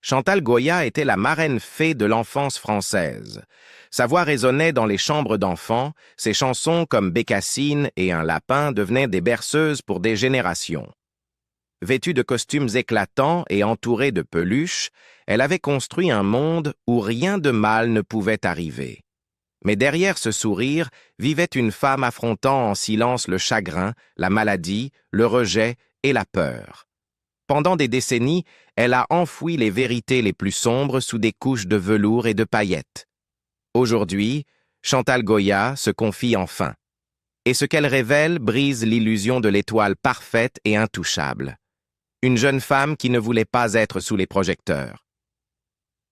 Chantal Goya était la marraine fée de l'enfance française. Sa voix résonnait dans les chambres d'enfants, ses chansons comme Bécassine et Un lapin devenaient des berceuses pour des générations. Vêtue de costumes éclatants et entourée de peluches, elle avait construit un monde où rien de mal ne pouvait arriver. Mais derrière ce sourire vivait une femme affrontant en silence le chagrin, la maladie, le rejet et la peur. Pendant des décennies, elle a enfoui les vérités les plus sombres sous des couches de velours et de paillettes. Aujourd'hui, Chantal Goya se confie enfin. Et ce qu'elle révèle brise l'illusion de l'étoile parfaite et intouchable. Une jeune femme qui ne voulait pas être sous les projecteurs.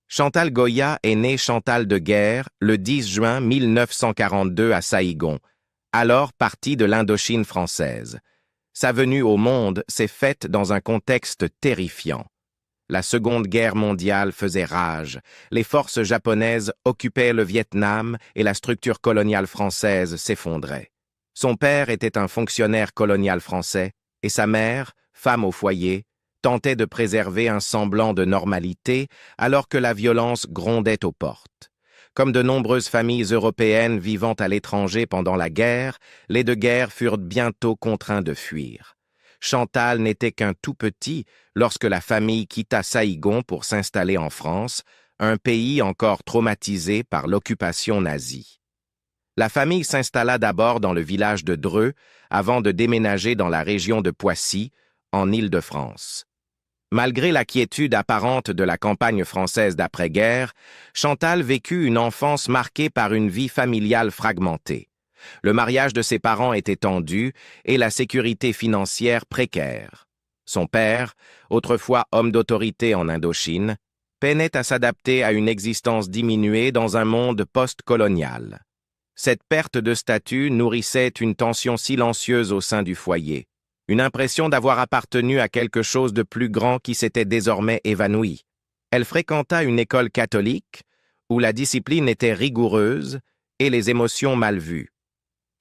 Chantal Goya est née Chantal de Guerre le 10 juin 1942 à Saïgon, alors partie de l'Indochine française. Sa venue au monde s'est faite dans un contexte terrifiant. La Seconde Guerre mondiale faisait rage, les forces japonaises occupaient le Vietnam et la structure coloniale française s'effondrait. Son père était un fonctionnaire colonial français et sa mère, femme au foyer, tentait de préserver un semblant de normalité alors que la violence grondait aux portes. Comme de nombreuses familles européennes vivant à l'étranger pendant la guerre, les de guerre furent bientôt contraints de fuir. Chantal n'était qu'un tout petit lorsque la famille quitta Saïgon pour s'installer en France, un pays encore traumatisé par l'occupation nazie. La famille s'installa d'abord dans le village de Dreux avant de déménager dans la région de Poissy, en Île-de-France. Malgré la quiétude apparente de la campagne française d'après-guerre, Chantal vécut une enfance marquée par une vie familiale fragmentée. Le mariage de ses parents était tendu et la sécurité financière précaire. Son père, autrefois homme d'autorité en Indochine, peinait à s'adapter à une existence diminuée dans un monde post-colonial. Cette perte de statut nourrissait une tension silencieuse au sein du foyer, une impression d'avoir appartenu à quelque chose de plus grand qui s'était désormais évanoui. Elle fréquenta une école catholique où la discipline était rigoureuse et les émotions mal vues.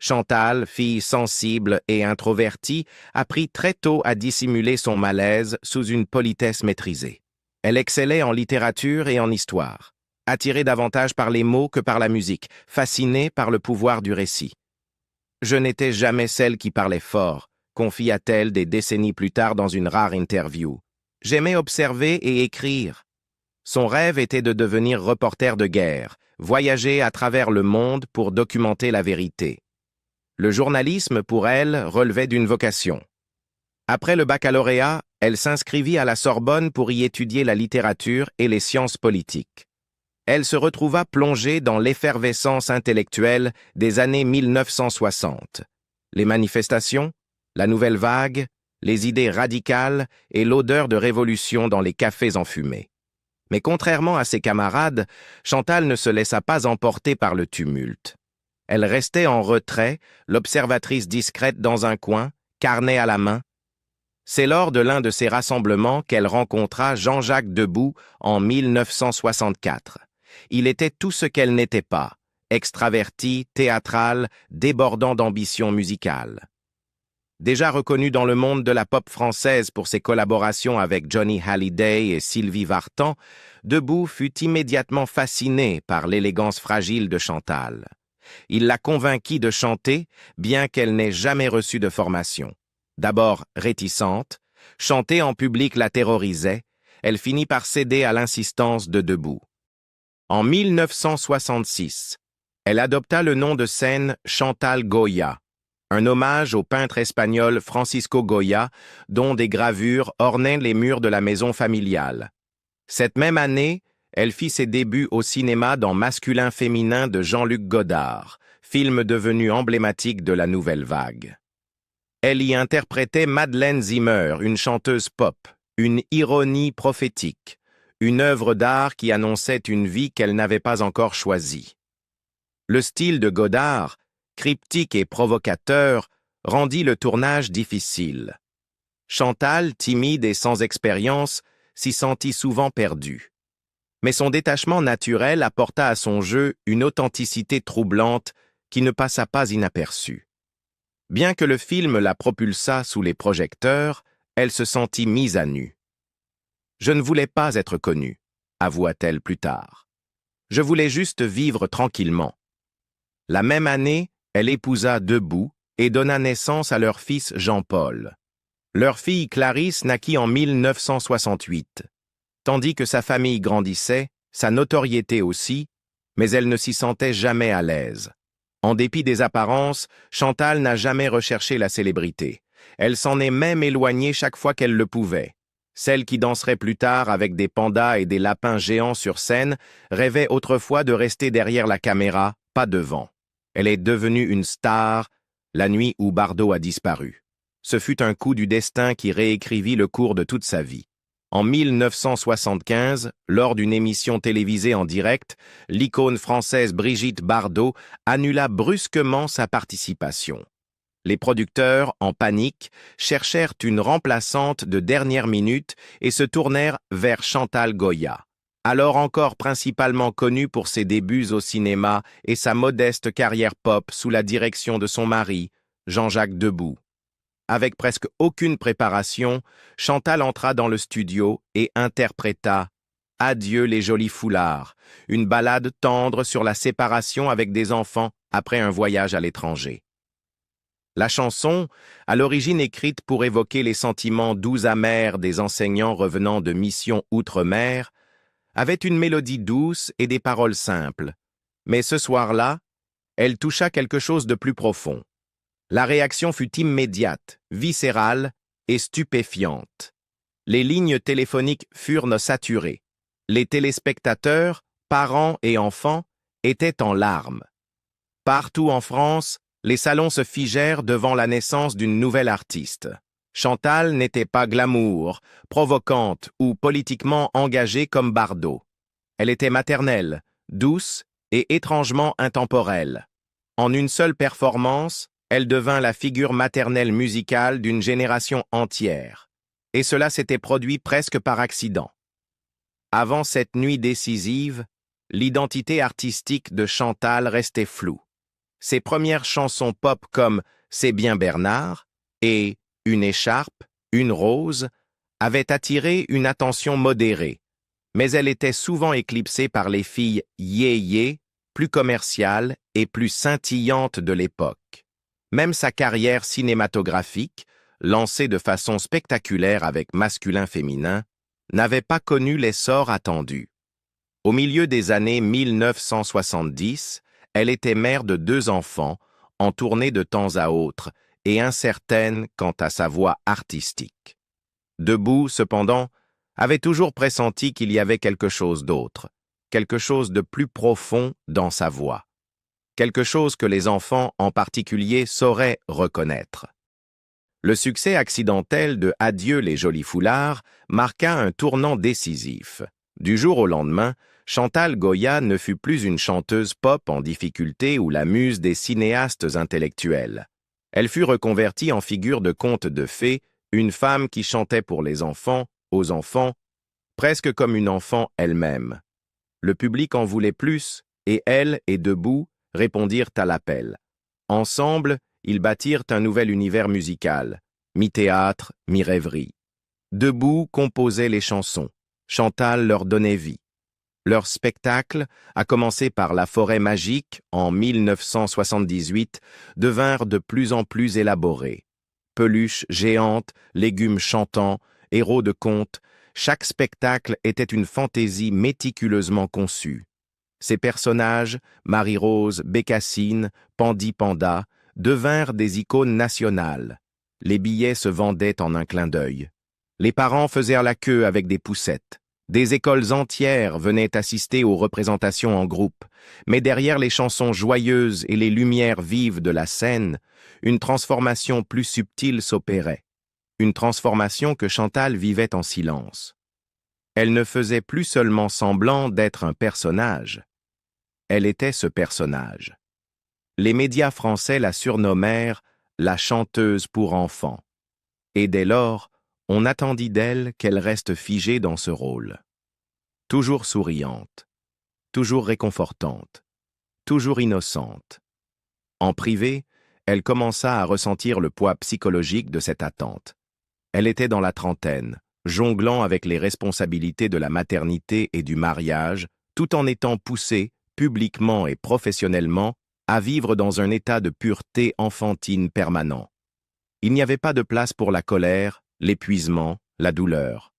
Chantal, fille sensible et introvertie, apprit très tôt à dissimuler son malaise sous une politesse maîtrisée. Elle excellait en littérature et en histoire, attirée davantage par les mots que par la musique, fascinée par le pouvoir du récit. « Je n'étais jamais celle qui parlait fort », confia-t-elle des décennies plus tard dans une rare interview. « J'aimais observer et écrire. » Son rêve était de devenir reporter de guerre, voyager à travers le monde pour documenter la vérité. Le journalisme, pour elle, relevait d'une vocation. Après le baccalauréat, elle s'inscrivit à la Sorbonne pour y étudier la littérature et les sciences politiques. Elle se retrouva plongée dans l'effervescence intellectuelle des années 1960. Les manifestations, la nouvelle vague, les idées radicales et l'odeur de révolution dans les cafés enfumés. Mais contrairement à ses camarades, Chantal ne se laissa pas emporter par le tumulte. Elle restait en retrait, l'observatrice discrète dans un coin, carnet à la main. C'est lors de l'un de ces rassemblements qu'elle rencontra Jean-Jacques Debout en 1964. Il était tout ce qu'elle n'était pas, extraverti, théâtral, débordant d'ambition musicale. Déjà reconnu dans le monde de la pop française pour ses collaborations avec Johnny Hallyday et Sylvie Vartan, Debout fut immédiatement fasciné par l'élégance fragile de Chantal. Il la convainquit de chanter, bien qu'elle n'ait jamais reçu de formation. D'abord réticente, chanter en public la terrorisait, elle finit par céder à l'insistance de Debout. En 1966, elle adopta le nom de scène Chantal Goya, un hommage au peintre espagnol Francisco Goya, dont des gravures ornaient les murs de la maison familiale. Cette même année, elle fit ses débuts au cinéma dans Masculin-Féminin de Jean-Luc Godard, film devenu emblématique de la nouvelle vague. Elle y interprétait Madeleine Zimmer, une chanteuse pop, une ironie prophétique, une œuvre d'art qui annonçait une vie qu'elle n'avait pas encore choisie. Le style de Godard, cryptique et provocateur, rendit le tournage difficile. Chantal, timide et sans expérience, s'y sentit souvent perdue. Mais son détachement naturel apporta à son jeu une authenticité troublante qui ne passa pas inaperçue. Bien que le film la propulsât sous les projecteurs, elle se sentit mise à nu. Je ne voulais pas être connue, avoua-t-elle plus tard. Je voulais juste vivre tranquillement. La même année, elle épousa Debout et donna naissance à leur fils Jean-Paul. Leur fille Clarisse naquit en 1968. Tandis que sa famille grandissait, sa notoriété aussi, mais elle ne s'y sentait jamais à l'aise. En dépit des apparences, Chantal n'a jamais recherché la célébrité. Elle s'en est même éloignée chaque fois qu'elle le pouvait. Celle qui danserait plus tard avec des pandas et des lapins géants sur scène rêvait autrefois de rester derrière la caméra, pas devant. Elle est devenue une star la nuit où Bardot a disparu. Ce fut un coup du destin qui réécrivit le cours de toute sa vie. En 1975, lors d'une émission télévisée en direct, l'icône française Brigitte Bardot annula brusquement sa participation. Les producteurs, en panique, cherchèrent une remplaçante de dernière minute et se tournèrent vers Chantal Goya, alors encore principalement connue pour ses débuts au cinéma et sa modeste carrière pop sous la direction de son mari, Jean-Jacques Debout. Avec presque aucune préparation, Chantal entra dans le studio et interpréta « Adieu les jolis foulards », une ballade tendre sur la séparation avec des enfants après un voyage à l'étranger. La chanson, à l'origine écrite pour évoquer les sentiments doux amers des enseignants revenant de mission outre-mer, avait une mélodie douce et des paroles simples. Mais ce soir-là, elle toucha quelque chose de plus profond. La réaction fut immédiate, viscérale et stupéfiante. Les lignes téléphoniques furent saturées. Les téléspectateurs, parents et enfants, étaient en larmes. Partout en France, les salons se figèrent devant la naissance d'une nouvelle artiste. Chantal n'était pas glamour, provocante ou politiquement engagée comme Bardot. Elle était maternelle, douce et étrangement intemporelle. En une seule performance, elle devint la figure maternelle musicale d'une génération entière. Et cela s'était produit presque par accident. Avant cette nuit décisive, l'identité artistique de Chantal restait floue. Ses premières chansons pop comme « C'est bien Bernard » et « Une écharpe, une rose » avaient attiré une attention modérée, mais elle était souvent éclipsée par les filles yé-yé, plus commerciales et plus scintillantes de l'époque. Même sa carrière cinématographique, lancée de façon spectaculaire avec masculin-féminin, n'avait pas connu l'essor attendu. Au milieu des années 1970, elle était mère de 2 enfants, en tournée de temps à autre, et incertaine quant à sa voix artistique. Debout, cependant, avait toujours pressenti qu'il y avait quelque chose d'autre, quelque chose de plus profond dans sa voix. Quelque chose que les enfants en particulier sauraient reconnaître. Le succès accidentel de « Adieu les jolis foulards » marqua un tournant décisif. Du jour au lendemain, Chantal Goya ne fut plus une chanteuse pop en difficulté ou la muse des cinéastes intellectuels. Elle fut reconvertie en figure de conte de fées, une femme qui chantait pour les enfants, aux enfants, presque comme une enfant elle-même. Le public en voulait plus, et elle et Debout répondirent à l'appel. Ensemble, ils bâtirent un nouvel univers musical, mi-théâtre, mi-rêverie. Debout composait les chansons, Chantal leur donnait vie. Leur spectacle, à commencer par La Forêt magique en 1978, devinrent de plus en plus élaborés. Peluches géantes, légumes chantants, héros de contes, chaque spectacle était une fantaisie méticuleusement conçue. Ces personnages, Marie-Rose, Bécassine, Pandi Panda, devinrent des icônes nationales. Les billets se vendaient en un clin d'œil. Les parents faisaient la queue avec des poussettes. Des écoles entières venaient assister aux représentations en groupe, mais derrière les chansons joyeuses et les lumières vives de la scène, une transformation plus subtile s'opérait. Une transformation que Chantal vivait en silence. Elle ne faisait plus seulement semblant d'être un personnage. Elle était ce personnage. Les médias français la surnommèrent la chanteuse pour enfants. Et dès lors, on attendit d'elle qu'elle reste figée dans ce rôle. Toujours souriante, toujours réconfortante, toujours innocente. En privé, elle commença à ressentir le poids psychologique de cette attente. Elle était dans la trentaine, jonglant avec les responsabilités de la maternité et du mariage, tout en étant poussée, publiquement et professionnellement, à vivre dans un état de pureté enfantine permanent. Il n'y avait pas de place pour la colère, l'épuisement, la douleur.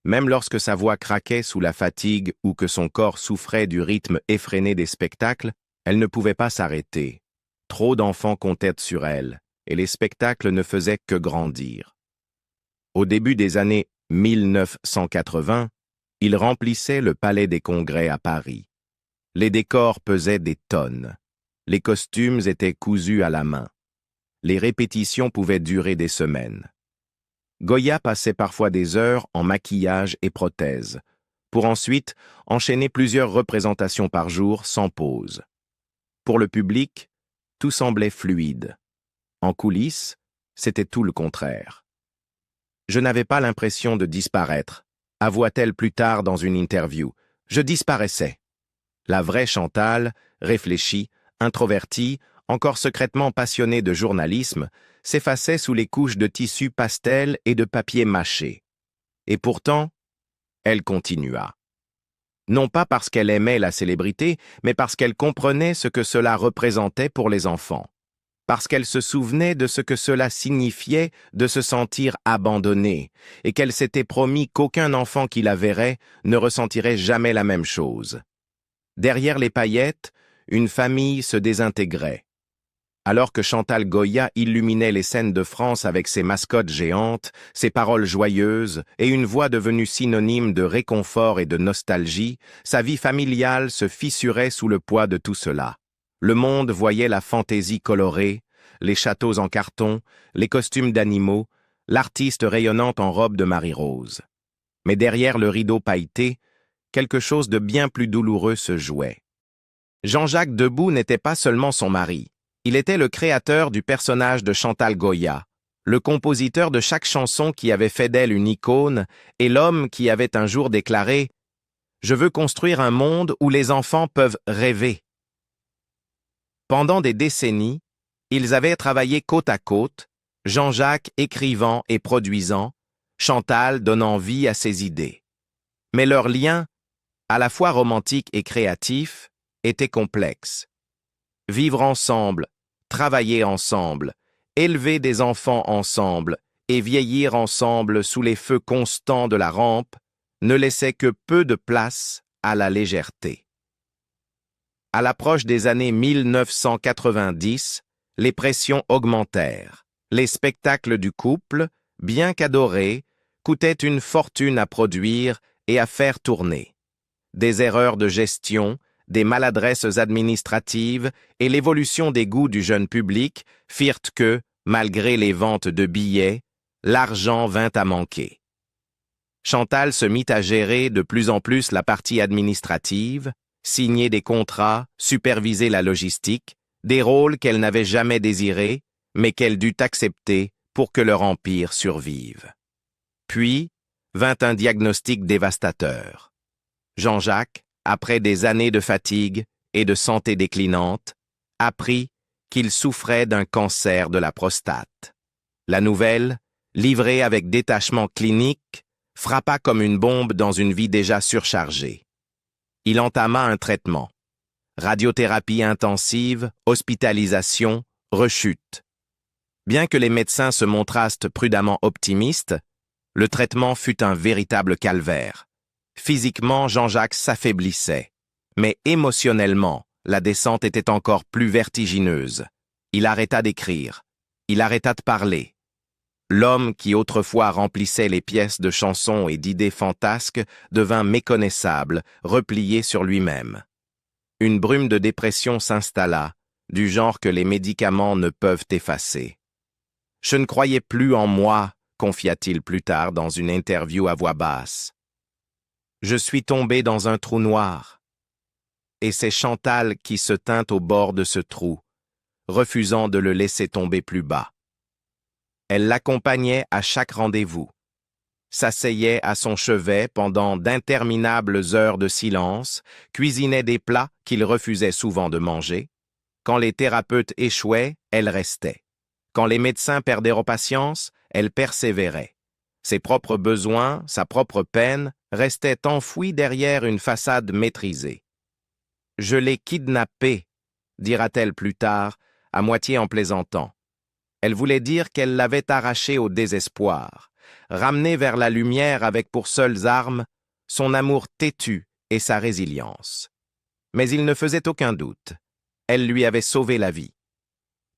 Même lorsque sa voix craquait sous la fatigue ou que son corps souffrait du rythme effréné des spectacles, elle ne pouvait pas s'arrêter. Trop d'enfants comptaient sur elle, et les spectacles ne faisaient que grandir. Au début des années 1980, il remplissait le Palais des Congrès à Paris. Les décors pesaient des tonnes. Les costumes étaient cousus à la main. Les répétitions pouvaient durer des semaines. Goya passait parfois des heures en maquillage et prothèses, pour ensuite enchaîner plusieurs représentations par jour sans pause. Pour le public, tout semblait fluide. En coulisses, c'était tout le contraire. Je n'avais pas l'impression de disparaître, avoua-t-elle plus tard dans une interview. Je disparaissais. La vraie Chantal, réfléchie, introvertie, encore secrètement passionnée de journalisme, s'effaçait sous les couches de tissu pastel et de papier mâché. Et pourtant, elle continua. Non pas parce qu'elle aimait la célébrité, mais parce qu'elle comprenait ce que cela représentait pour les enfants. Parce qu'elle se souvenait de ce que cela signifiait de se sentir abandonnée, et qu'elle s'était promis qu'aucun enfant qui la verrait ne ressentirait jamais la même chose. Derrière les paillettes, une famille se désintégrait. Alors que Chantal Goya illuminait les scènes de France avec ses mascottes géantes, ses paroles joyeuses et une voix devenue synonyme de réconfort et de nostalgie, sa vie familiale se fissurait sous le poids de tout cela. Le monde voyait la fantaisie colorée, les châteaux en carton, les costumes d'animaux, l'artiste rayonnante en robe de Marie-Rose. Mais derrière le rideau pailleté, quelque chose de bien plus douloureux se jouait. Jean-Jacques Debout n'était pas seulement son mari. Il était le créateur du personnage de Chantal Goya, le compositeur de chaque chanson qui avait fait d'elle une icône et l'homme qui avait un jour déclaré « Je veux construire un monde où les enfants peuvent rêver ». Pendant des décennies, ils avaient travaillé côte à côte, Jean-Jacques écrivant et produisant, Chantal donnant vie à ses idées. Mais leur lien, à la fois romantique et créatif, était complexe. Vivre ensemble, travailler ensemble, élever des enfants ensemble et vieillir ensemble sous les feux constants de la rampe ne laissait que peu de place à la légèreté. À l'approche des années 1990, les pressions augmentèrent. Les spectacles du couple, bien qu'adorés, coûtaient une fortune à produire et à faire tourner. Des erreurs de gestion, des maladresses administratives et l'évolution des goûts du jeune public firent que, malgré les ventes de billets, l'argent vint à manquer. Chantal se mit à gérer de plus en plus la partie administrative, signer des contrats, superviser la logistique, des rôles qu'elle n'avait jamais désirés, mais qu'elle dut accepter pour que leur empire survive. Puis vint un diagnostic dévastateur. Jean-Jacques, après des années de fatigue et de santé déclinante, apprit qu'il souffrait d'un cancer de la prostate. La nouvelle, livrée avec détachement clinique, frappa comme une bombe dans une vie déjà surchargée. Il entama un traitement. Radiothérapie intensive, hospitalisation, rechute. Bien que les médecins se montrassent prudemment optimistes, le traitement fut un véritable calvaire. Physiquement, Jean-Jacques s'affaiblissait, mais émotionnellement, la descente était encore plus vertigineuse. Il arrêta d'écrire, il arrêta de parler. L'homme qui autrefois remplissait les pièces de chansons et d'idées fantasques devint méconnaissable, replié sur lui-même. Une brume de dépression s'installa, du genre que les médicaments ne peuvent effacer. « Je ne croyais plus en moi », confia-t-il plus tard dans une interview à voix basse. « Je suis tombé dans un trou noir. » Et c'est Chantal qui se tint au bord de ce trou, refusant de le laisser tomber plus bas. Elle l'accompagnait à chaque rendez-vous, s'asseyait à son chevet pendant d'interminables heures de silence, cuisinait des plats qu'il refusait souvent de manger. Quand les thérapeutes échouaient, elle restait. Quand les médecins perdaient patience, elle persévérait. Ses propres besoins, sa propre peine, restaient enfouis derrière une façade maîtrisée. « Je l'ai kidnappé », dira-t-elle plus tard, à moitié en plaisantant. Elle voulait dire qu'elle l'avait arraché au désespoir, ramené vers la lumière avec pour seules armes son amour têtu et sa résilience. Mais il ne faisait aucun doute. Elle lui avait sauvé la vie.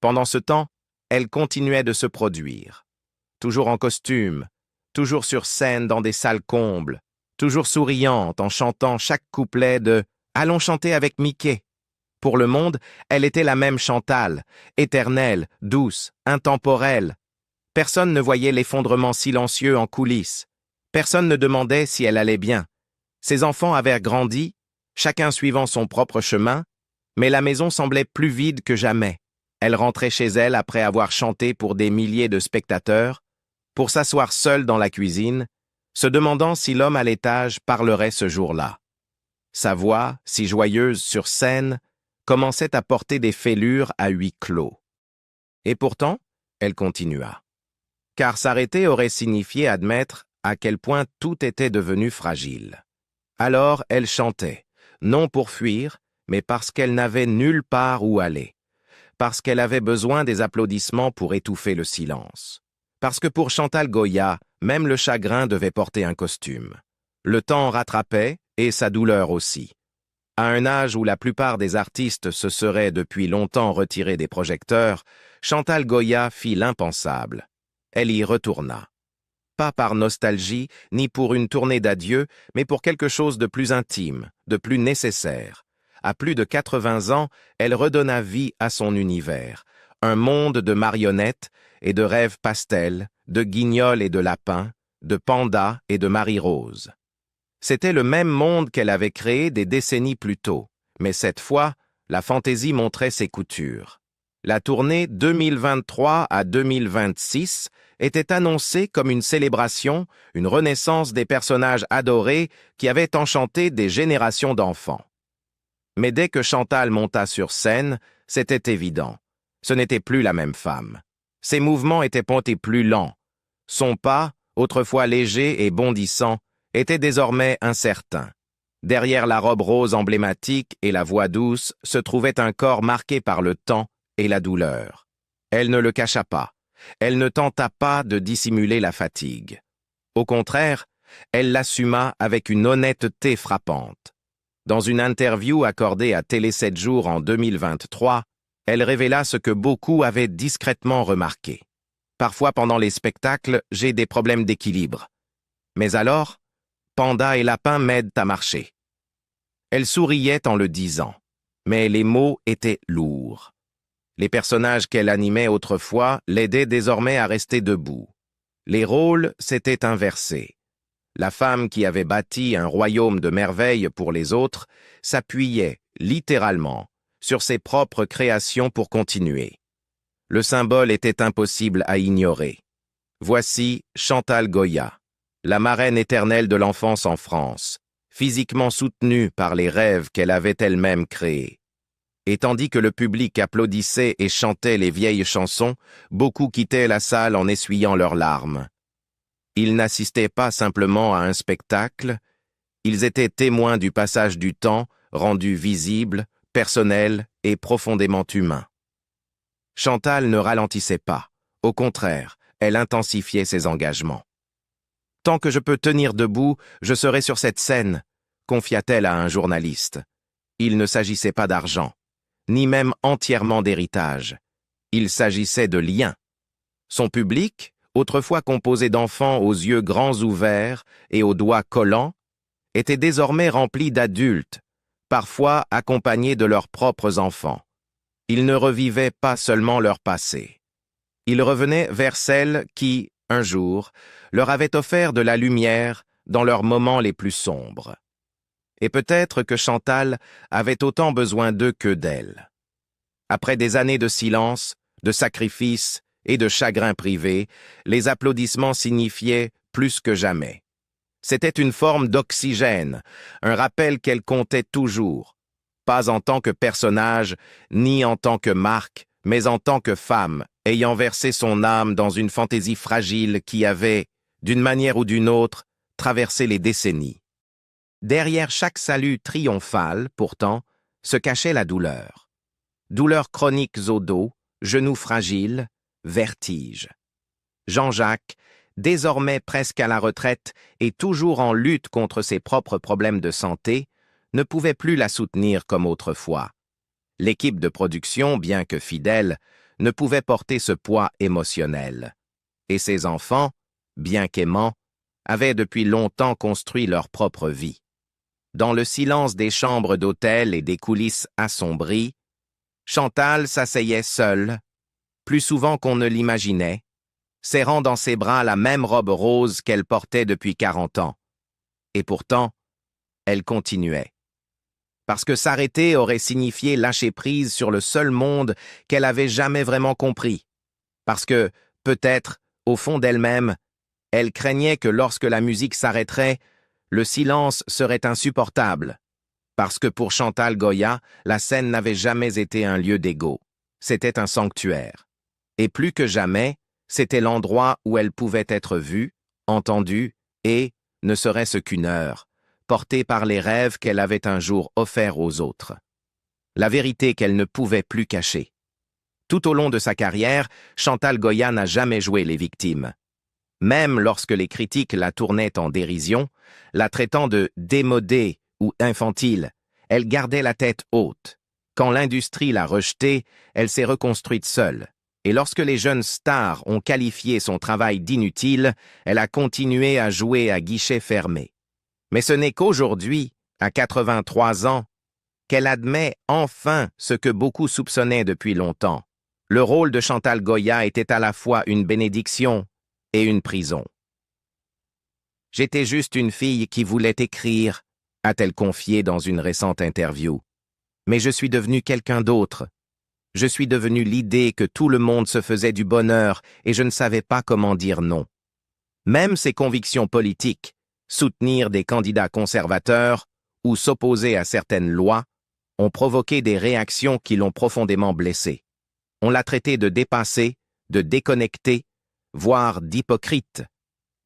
Pendant ce temps, elle continuait de se produire. Toujours en costume, toujours sur scène dans des salles combles, toujours souriante en chantant chaque couplet de « Allons chanter avec Mickey ». Pour le monde, elle était la même Chantal, éternelle, douce, intemporelle. Personne ne voyait l'effondrement silencieux en coulisses. Personne ne demandait si elle allait bien. Ses enfants avaient grandi, chacun suivant son propre chemin, mais la maison semblait plus vide que jamais. Elle rentrait chez elle après avoir chanté pour des milliers de spectateurs, pour s'asseoir seule dans la cuisine, se demandant si l'homme à l'étage parlerait ce jour-là. Sa voix, si joyeuse sur scène, commençait à porter des fêlures à huis clos. Et pourtant, elle continua. Car s'arrêter aurait signifié admettre à quel point tout était devenu fragile. Alors elle chantait, non pour fuir, mais parce qu'elle n'avait nulle part où aller, parce qu'elle avait besoin des applaudissements pour étouffer le silence, parce que pour Chantal Goya, même le chagrin devait porter un costume. Le temps rattrapait, et sa douleur aussi. À un âge où la plupart des artistes se seraient depuis longtemps retirés des projecteurs, Chantal Goya fit l'impensable. Elle y retourna. Pas par nostalgie, ni pour une tournée d'adieu, mais pour quelque chose de plus intime, de plus nécessaire. À plus de 80 ans, elle redonna vie à son univers, un monde de marionnettes et de rêves pastels, de guignols et de lapins, de pandas et de Marie-Rose. C'était le même monde qu'elle avait créé des décennies plus tôt, mais cette fois, la fantaisie montrait ses coutures. La tournée 2023 à 2026 était annoncée comme une célébration, une renaissance des personnages adorés qui avaient enchanté des générations d'enfants. Mais dès que Chantal monta sur scène, c'était évident. Ce n'était plus la même femme. Ses mouvements étaient pontés plus lents. Son pas, autrefois léger et bondissant, était désormais incertain. Derrière la robe rose emblématique et la voix douce se trouvait un corps marqué par le temps et la douleur. Elle ne le cacha pas. Elle ne tenta pas de dissimuler la fatigue. Au contraire, elle l'assuma avec une honnêteté frappante. Dans une interview accordée à Télé 7 jours en 2023, elle révéla ce que beaucoup avaient discrètement remarqué. Parfois pendant les spectacles, j'ai des problèmes d'équilibre. Mais alors, Panda et Lapin m'aident à marcher. Elle souriait en le disant, mais les mots étaient lourds. Les personnages qu'elle animait autrefois l'aidaient désormais à rester debout. Les rôles s'étaient inversés. La femme qui avait bâti un royaume de merveilles pour les autres s'appuyait, littéralement, sur ses propres créations pour continuer. Le symbole était impossible à ignorer. Voici Chantal Goya, la marraine éternelle de l'enfance en France, physiquement soutenue par les rêves qu'elle avait elle-même créés. Et tandis que le public applaudissait et chantait les vieilles chansons, beaucoup quittaient la salle en essuyant leurs larmes. Ils n'assistaient pas simplement à un spectacle, ils étaient témoins du passage du temps, rendu visible, personnel et profondément humain. Chantal ne ralentissait pas, au contraire, elle intensifiait ses engagements. « Tant que je peux tenir debout, je serai sur cette scène », confia-t-elle à un journaliste. Il ne s'agissait pas d'argent, ni même entièrement d'héritage. Il s'agissait de liens. Son public, autrefois composé d'enfants aux yeux grands ouverts et aux doigts collants, était désormais rempli d'adultes, parfois accompagnés de leurs propres enfants. Ils ne revivaient pas seulement leur passé. Ils revenaient vers celles qui, un jour, leur avaient offert de la lumière dans leurs moments les plus sombres. Et peut-être que Chantal avait autant besoin d'eux que d'elle. Après des années de silence, de sacrifices et de chagrin privé, les applaudissements signifiaient plus que jamais. C'était une forme d'oxygène, un rappel qu'elle comptait toujours, pas en tant que personnage, ni en tant que marque, mais en tant que femme, ayant versé son âme dans une fantaisie fragile qui avait, d'une manière ou d'une autre, traversé les décennies. Derrière chaque salut triomphal, pourtant, se cachait la douleur. Douleurs chroniques au dos, genoux fragiles, vertige. Jean-Jacques, désormais presque à la retraite et toujours en lutte contre ses propres problèmes de santé, ne pouvait plus la soutenir comme autrefois. L'équipe de production, bien que fidèle, ne pouvait porter ce poids émotionnel. Et ses enfants, bien qu'aimants, avaient depuis longtemps construit leur propre vie. Dans le silence des chambres d'hôtel et des coulisses assombries, Chantal s'asseyait seule, plus souvent qu'on ne l'imaginait, serrant dans ses bras la même robe rose qu'elle portait depuis 40 ans. Et pourtant, elle continuait. Parce que s'arrêter aurait signifié lâcher prise sur le seul monde qu'elle avait jamais vraiment compris. Parce que, peut-être, au fond d'elle-même, elle craignait que lorsque la musique s'arrêterait, le silence serait insupportable. Parce que pour Chantal Goya, la scène n'avait jamais été un lieu d'égo. C'était un sanctuaire. Et plus que jamais, c'était l'endroit où elle pouvait être vue, entendue et, ne serait-ce qu'une heure, portée par les rêves qu'elle avait un jour offerts aux autres. La vérité qu'elle ne pouvait plus cacher. Tout au long de sa carrière, Chantal Goya n'a jamais joué les victimes. Même lorsque les critiques la tournaient en dérision, la traitant de démodée ou infantile, elle gardait la tête haute. Quand l'industrie l'a rejetée, elle s'est reconstruite seule. Et lorsque les jeunes stars ont qualifié son travail d'inutile, elle a continué à jouer à guichet fermé. Mais ce n'est qu'aujourd'hui, à 83 ans, qu'elle admet enfin ce que beaucoup soupçonnaient depuis longtemps. Le rôle de Chantal Goya était à la fois une bénédiction et une prison. « J'étais juste une fille qui voulait écrire », a-t-elle confié dans une récente interview. « Mais je suis devenue quelqu'un d'autre. Je suis devenue l'idée que tout le monde se faisait du bonheur et je ne savais pas comment dire non. » Même ses convictions politiques, soutenir des candidats conservateurs ou s'opposer à certaines lois, ont provoqué des réactions qui l'ont profondément blessée. On l'a traitée de dépassée, de déconnectée, voire d'hypocrite.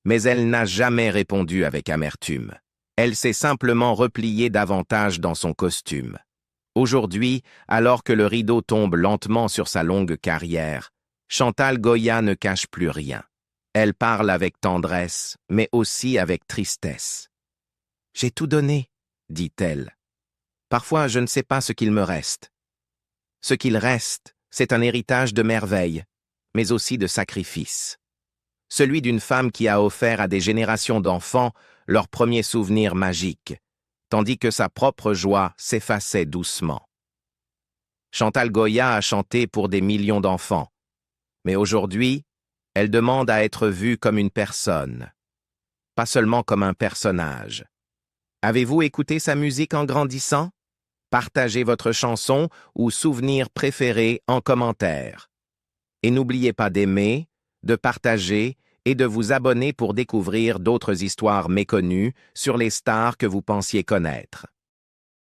Mais elle n'a jamais répondu avec amertume. Elle s'est simplement repliée davantage dans son costume. Aujourd'hui, alors que le rideau tombe lentement sur sa longue carrière, Chantal Goya ne cache plus rien. Elle parle avec tendresse, mais aussi avec tristesse. « J'ai tout donné, » dit-elle. « Parfois, je ne sais pas ce qu'il me reste. Ce qu'il reste, c'est un héritage de merveilles, mais aussi de sacrifices. Celui d'une femme qui a offert à des générations d'enfants leur premier souvenir magique, tandis que sa propre joie s'effaçait doucement. Chantal Goya a chanté pour des millions d'enfants, mais aujourd'hui, elle demande à être vue comme une personne, pas seulement comme un personnage. Avez-vous écouté sa musique en grandissant? Partagez votre chanson ou souvenir préféré en commentaire. Et n'oubliez pas d'aimer, de partager et de vous abonner pour découvrir d'autres histoires méconnues sur les stars que vous pensiez connaître.